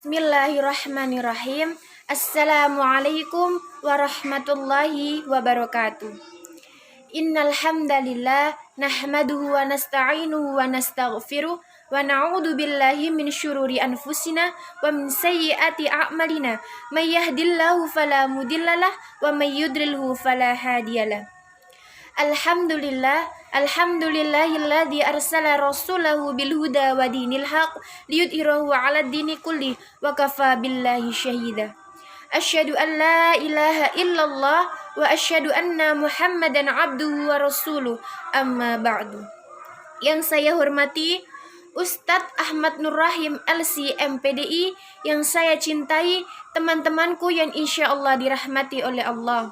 Bismillahirrahmanirrahim. Assalamualaikum warahmatullahi wabarakatuh. Innal hamdalillah nahmaduhu wa nasta'inuhu wa nastaghfiruh wa na'udzu billahi min syururi anfusina wa min sayyiati a'malina. May yahdihillahu fala mudhillalah wa may yudlilhu fala hadiyalah. Alhamdulillahilladzi arsala rasulahu bil huda wa dinil haq liyudhhirahu 'alad dini kulli wa kafa billahi syahida. Asyhadu an la ilaha illallah wa asyhadu anna Muhammadan abduhu wa rasuluh. Amma ba'du. Yang saya hormati Ustadz Ahmad Nur Rahim LC MPDI, yang saya cintai, teman-temanku yang insya Allah dirahmati oleh Allah.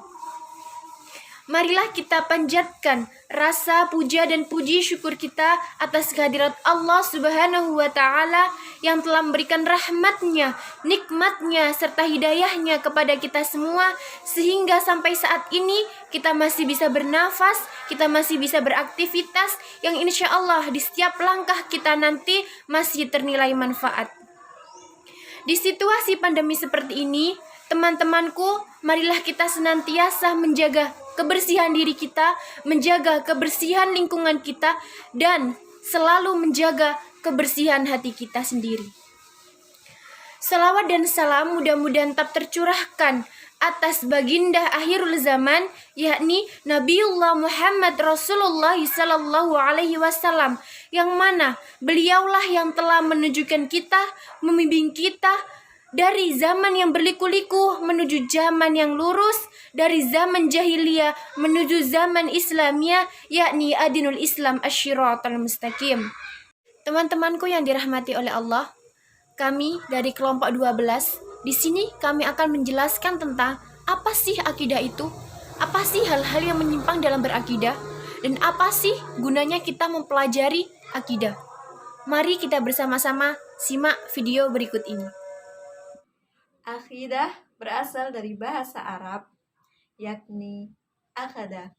Marilah kita panjatkan rasa puja dan puji syukur kita atas kehadirat Allah Subhanahu wa Ta'ala yang telah memberikan rahmatnya, nikmatnya, serta hidayahnya kepada kita semua, sehingga sampai saat ini kita masih bisa bernafas, kita masih bisa beraktivitas, yang insya Allah di setiap langkah kita nanti masih ternilai manfaat. Di situasi pandemi seperti ini, teman-temanku, marilah kita senantiasa menjaga kebersihan diri kita, menjaga kebersihan lingkungan kita, dan selalu menjaga kebersihan hati kita sendiri. Salawat dan salam mudah-mudahan tetap tercurahkan atas baginda akhirul zaman, yakni Nabiullah Muhammad Rasulullah sallallahu alaihi wasallam, yang mana beliaulah yang telah menunjukkan kita, membimbing kita dari zaman yang berliku-liku menuju zaman yang lurus, dari zaman jahiliyah menuju zaman Islamiyah, yakni adinul Islam asyiratal mustaqim. Teman-temanku yang dirahmati oleh Allah, kami dari kelompok 12, di sini kami akan menjelaskan tentang apa sih akidah itu, apa sih hal-hal yang menyimpang dalam berakidah, dan apa sih gunanya kita mempelajari akidah. Mari kita bersama-sama simak video berikut ini. Akidah berasal dari bahasa Arab, yakni akhada.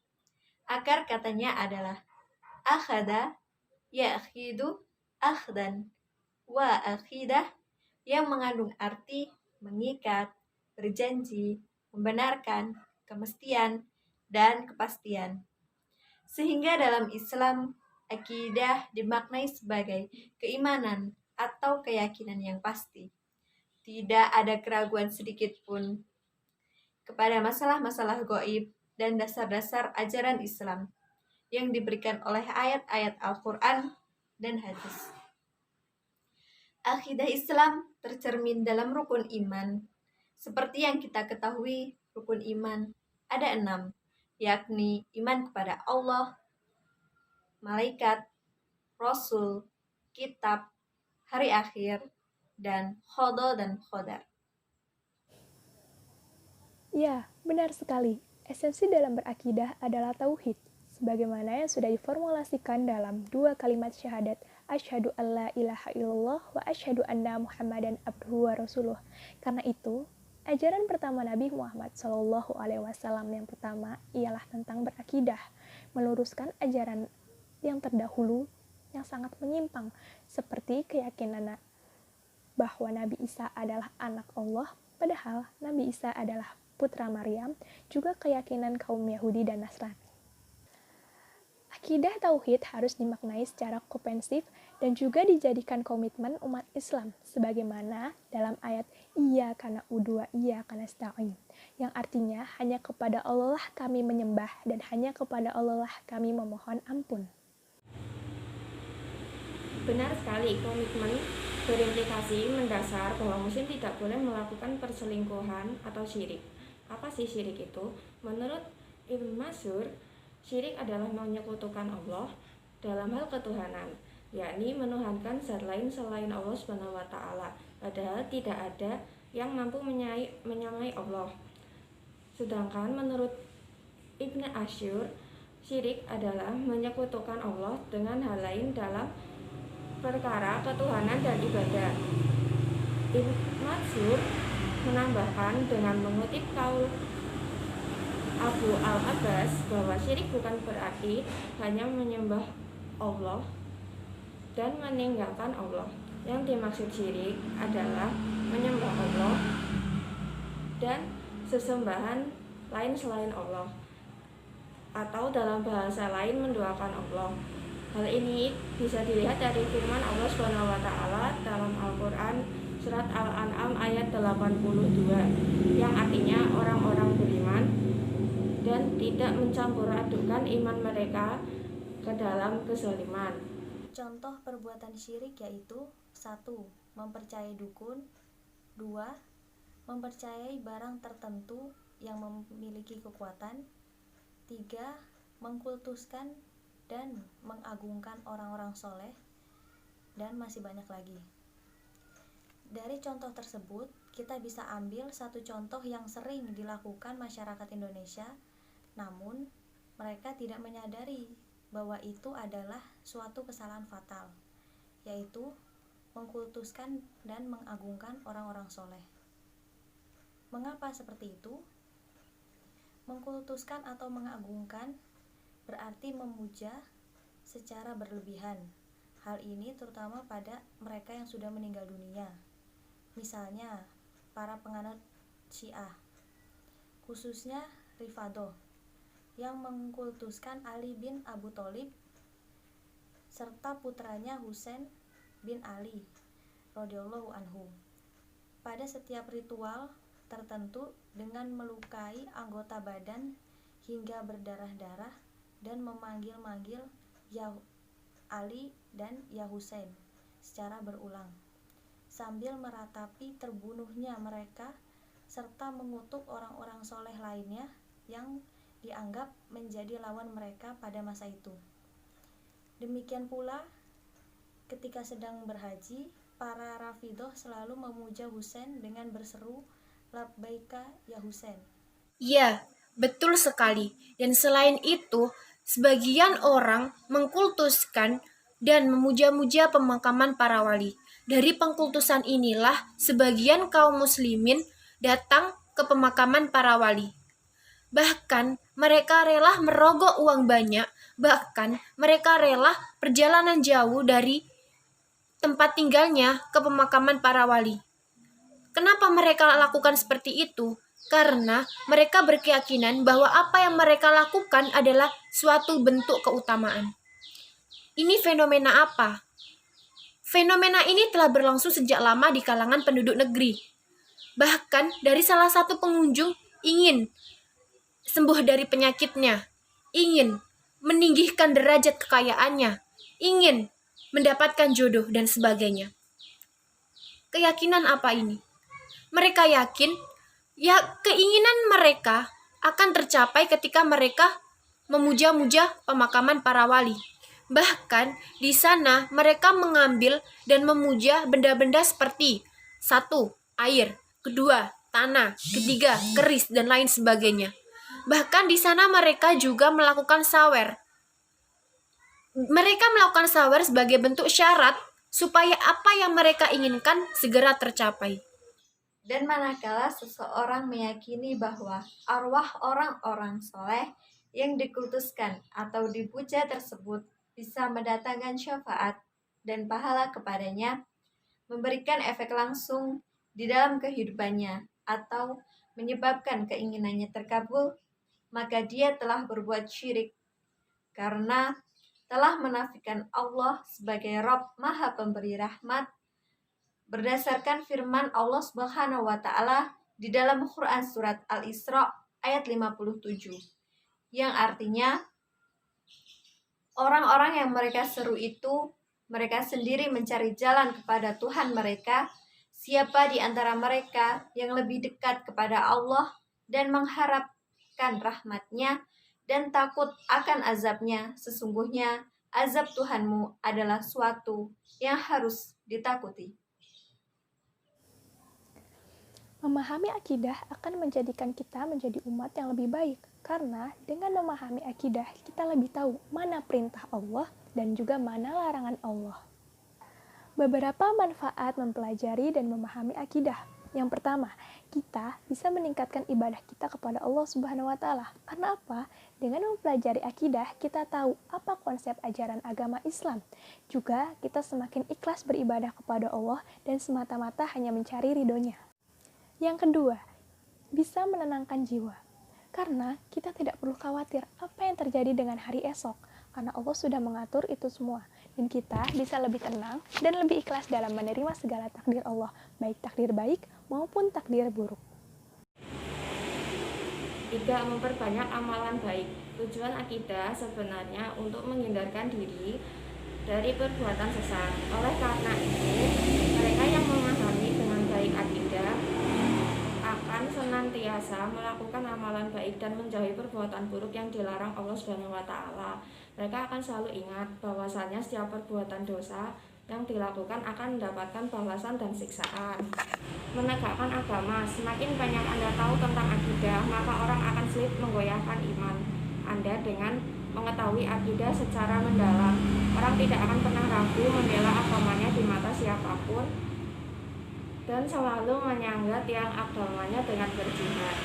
Akar katanya adalah akhada, ya'khidu, akhdan, wa akhidah, yang mengandung arti mengikat, berjanji, membenarkan, kemestian, dan kepastian. Sehingga dalam Islam, akidah dimaknai sebagai keimanan atau keyakinan yang pasti. Tidak ada keraguan sedikit pun kepada masalah-masalah gaib dan dasar-dasar ajaran Islam yang diberikan oleh ayat-ayat Al-Quran dan hadis. Akidah Islam tercermin dalam rukun iman. Seperti yang kita ketahui, rukun iman ada 6, yakni iman kepada Allah, malaikat, rasul, kitab, hari akhir, dan qada dan qadar. Ya, benar sekali. Esensi dalam berakidah adalah tauhid, sebagaimana yang sudah diformulasikan dalam 2 kalimat syahadat, asyhadu alla ilaha illallah wa asyhadu anna Muhammadan abduhu wa rasuluh. Karena itu, ajaran pertama Nabi Muhammad SAW yang pertama ialah tentang berakidah, meluruskan ajaran yang terdahulu yang sangat menyimpang, seperti keyakinan bahwa Nabi Isa adalah anak Allah, padahal Nabi Isa adalah putra Maryam, juga keyakinan kaum Yahudi dan Nasrani. Akidah tauhid harus dimaknai secara komprehensif dan juga dijadikan komitmen umat Islam, sebagaimana dalam ayat Iyyaka na'budu wa iyyaka nasta'in, yang artinya hanya kepada Allah lah kami menyembah dan hanya kepada Allah lah kami memohon ampun. Benar sekali, komitmen berimplikasi mendasar bahwa muslim tidak boleh melakukan perselingkuhan atau syirik. Apa sih syirik itu? Menurut Ibnu Mansur, syirik adalah menyekutukan Allah dalam hal ketuhanan, yakni menuhankan zat lain selain Allah Subhanahu wa Ta'ala, padahal tidak ada yang mampu menyamai Allah. Sedangkan menurut Ibnu Asyur, syirik adalah menyekutukan Allah dengan hal lain dalam perkara ketuhanan dan ibadah. Ibnu Mansur menambahkan dengan mengutip kaul Abu Al-Abbas bahwa syirik bukan berarti hanya menyembah Allah dan meninggalkan Allah. Yang dimaksud syirik adalah menyembah Allah dan sesembahan lain selain Allah, atau dalam bahasa lain menduakan Allah. Hal ini bisa dilihat dari firman Allah SWT dalam Al-Quran surat Al-An'am ayat 82 yang artinya orang-orang beriman dan tidak mencampur adukan iman mereka ke dalam kezaliman. Contoh perbuatan syirik yaitu 1. Mempercayai dukun. 2. Mempercayai barang tertentu yang memiliki kekuatan. 3. Mengkultuskan dan mengagungkan orang-orang soleh, dan masih banyak lagi. Dari contoh tersebut, kita bisa ambil satu contoh yang sering dilakukan masyarakat Indonesia, namun mereka tidak menyadari bahwa itu adalah suatu kesalahan fatal, yaitu mengkultuskan dan mengagungkan orang-orang soleh. Mengapa seperti itu? Mengkultuskan atau mengagungkan berarti memuja secara berlebihan. Hal ini terutama pada mereka yang sudah meninggal dunia. Misalnya, para penganut Syiah, khususnya Rifadhah, yang mengkultuskan Ali bin Abu Thalib serta putranya Husain bin Ali radhiyallahu anhu pada setiap ritual tertentu dengan melukai anggota badan hingga berdarah-darah dan memanggil-manggil ya Ali dan ya Husain secara berulang, sambil meratapi terbunuhnya mereka serta mengutuk orang-orang soleh lainnya yang dianggap menjadi lawan mereka pada masa itu. Demikian pula ketika sedang berhaji, para Rafidhah selalu memuja Husain dengan berseru labbaika ya Husain. Ya, betul sekali. Dan selain itu, sebagian orang mengkultuskan dan memuja-muja pemakaman para wali. Dari pengkultusan inilah sebagian kaum muslimin datang ke pemakaman para wali. Bahkan mereka rela merogoh uang banyak, bahkan mereka rela perjalanan jauh dari tempat tinggalnya ke pemakaman para wali. Kenapa mereka lakukan seperti itu? Karena mereka berkeyakinan bahwa apa yang mereka lakukan adalah suatu bentuk keutamaan. Ini fenomena apa? Fenomena ini telah berlangsung sejak lama di kalangan penduduk negeri. Bahkan dari salah satu pengunjung ingin sembuh dari penyakitnya, ingin meninggikan derajat kekayaannya, ingin mendapatkan jodoh, dan sebagainya. Keyakinan apa ini? Mereka yakin ya keinginan mereka akan tercapai ketika mereka memuja-muja pemakaman para wali. Bahkan di sana mereka mengambil dan memuja benda-benda seperti 1. Air, 2. Tanah, 3. Keris, dan lain sebagainya. Bahkan di sana mereka juga melakukan sawer. Mereka melakukan sawer sebagai bentuk syarat supaya apa yang mereka inginkan segera tercapai. Dan manakala seseorang meyakini bahwa arwah orang-orang soleh yang dikultuskan atau dipuja tersebut bisa mendatangkan syafaat dan pahala kepadanya, memberikan efek langsung di dalam kehidupannya, atau menyebabkan keinginannya terkabul, maka dia telah berbuat syirik, karena telah menafikan Allah sebagai Rabb Maha Pemberi Rahmat, berdasarkan firman Allah Subhanahu wa taala di dalam Quran surat Al-Isra ayat 57, yang artinya orang-orang yang mereka seru itu mereka sendiri mencari jalan kepada Tuhan mereka. Siapa di antara mereka yang lebih dekat kepada Allah dan mengharapkan rahmat-Nya dan takut akan azab-Nya, sesungguhnya azab Tuhanmu adalah suatu yang harus ditakuti. Memahami akidah akan menjadikan kita menjadi umat yang lebih baik, karena dengan memahami akidah, kita lebih tahu mana perintah Allah dan juga mana larangan Allah. Beberapa manfaat mempelajari dan memahami akidah. Yang pertama, kita bisa meningkatkan ibadah kita kepada Allah Subhanahu wa taala. Karena apa? Dengan mempelajari akidah, kita tahu apa konsep ajaran agama Islam. Juga kita semakin ikhlas beribadah kepada Allah dan semata-mata hanya mencari ridhonya. Yang kedua, bisa menenangkan jiwa. Karena kita tidak perlu khawatir apa yang terjadi dengan hari esok, karena Allah sudah mengatur itu semua. Dan kita bisa lebih tenang dan lebih ikhlas dalam menerima segala takdir Allah, baik takdir baik maupun takdir buruk. 3. Memperbanyak amalan baik. Tujuan akidah sebenarnya untuk menghindarkan diri dari perbuatan sesat. Oleh karena itu, mereka yang memahami dengan baik akidah akan senantiasa melakukan amalan baik dan menjauhi perbuatan buruk yang dilarang Allah Subhanahu wa taala. Mereka akan selalu ingat bahwasanya setiap perbuatan dosa yang dilakukan akan mendapatkan balasan dan siksaan. Menegakkan agama. Semakin banyak Anda tahu tentang akidah, maka orang akan sulit menggoyahkan iman Anda dengan mengetahui akidah secara mendalam. Orang tidak akan pernah ragu membela agamanya di mata siapapun dan selalu menyangga tiang agamanya dengan berjihad.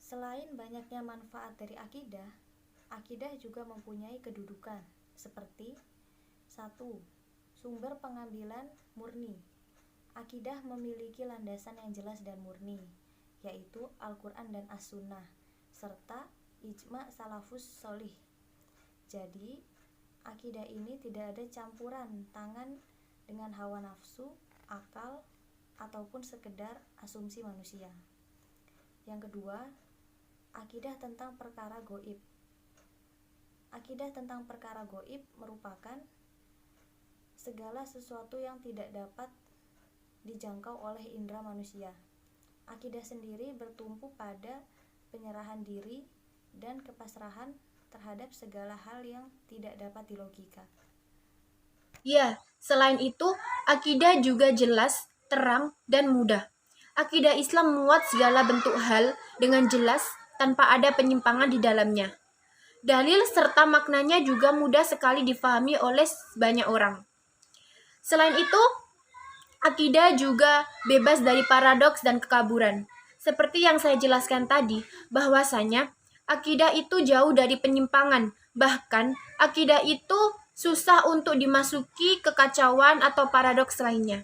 Selain banyaknya manfaat dari akidah, akidah juga mempunyai kedudukan seperti 1. Sumber pengambilan murni. Akidah memiliki landasan yang jelas dan murni, yaitu Al-Quran dan As-Sunnah, serta ijma salafus sholih. Jadi, akidah ini tidak ada campuran tangan dengan hawa nafsu, akal, ataupun sekedar asumsi manusia. Yang kedua, akidah tentang perkara goib. Akidah tentang perkara goib merupakan segala sesuatu yang tidak dapat dijangkau oleh indera manusia. Akidah sendiri bertumpu pada penyerahan diri dan kepasrahan terhadap segala hal yang tidak dapat dilogika. Ya, selain itu, akidah juga jelas, terang, dan mudah. Akidah Islam memuat segala bentuk hal dengan jelas tanpa ada penyimpangan di dalamnya. Dalil serta maknanya juga mudah sekali difahami oleh banyak orang. Selain itu, akidah juga bebas dari paradoks dan kekaburan. Seperti yang saya jelaskan tadi, bahwasanya akidah itu jauh dari penyimpangan. Bahkan, akidah itu susah untuk dimasuki kekacauan atau paradoks lainnya.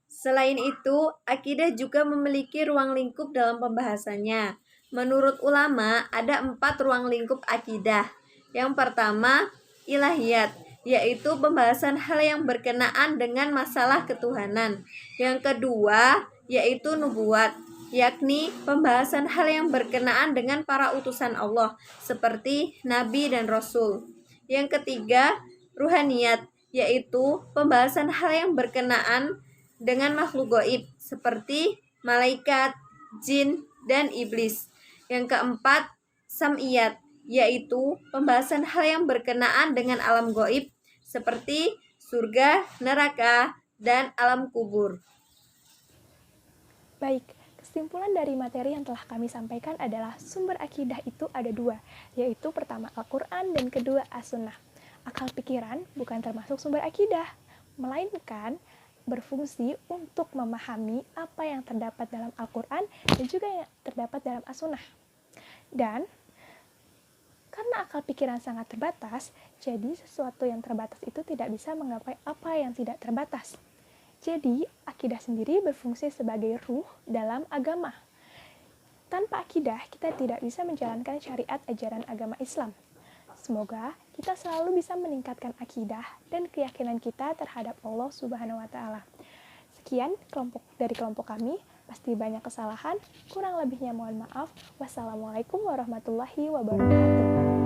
Selain itu, akidah juga memiliki ruang lingkup dalam pembahasannya. Menurut ulama, ada 4 ruang lingkup akidah. Yang pertama, ilahiyat, yaitu pembahasan hal yang berkenaan dengan masalah ketuhanan. Yang kedua, yaitu nubuat, yakni pembahasan hal yang berkenaan dengan para utusan Allah, seperti Nabi dan Rasul. Yang ketiga, ruhaniyat, yaitu pembahasan hal yang berkenaan dengan makhluk gaib, seperti malaikat, jin, dan iblis. Yang keempat, sam'iyat, yaitu pembahasan hal yang berkenaan dengan alam gaib, seperti surga, neraka, dan alam kubur. Baik, kesimpulan dari materi yang telah kami sampaikan adalah sumber akidah itu ada 2, yaitu pertama Al-Quran dan kedua As-Sunnah. Akal pikiran bukan termasuk sumber akidah, melainkan berfungsi untuk memahami apa yang terdapat dalam Al-Quran dan juga yang terdapat dalam As-Sunnah. Dan karena akal pikiran sangat terbatas, jadi sesuatu yang terbatas itu tidak bisa menggapai apa yang tidak terbatas. Jadi, akidah sendiri berfungsi sebagai ruh dalam agama. Tanpa akidah, kita tidak bisa menjalankan syariat ajaran agama Islam. Semoga kita selalu bisa meningkatkan akidah dan keyakinan kita terhadap Allah Subhanahu wa taala. Sekian dari kelompok kami. Pasti banyak kesalahan, kurang lebihnya mohon maaf. Wassalamualaikum warahmatullahi wabarakatuh.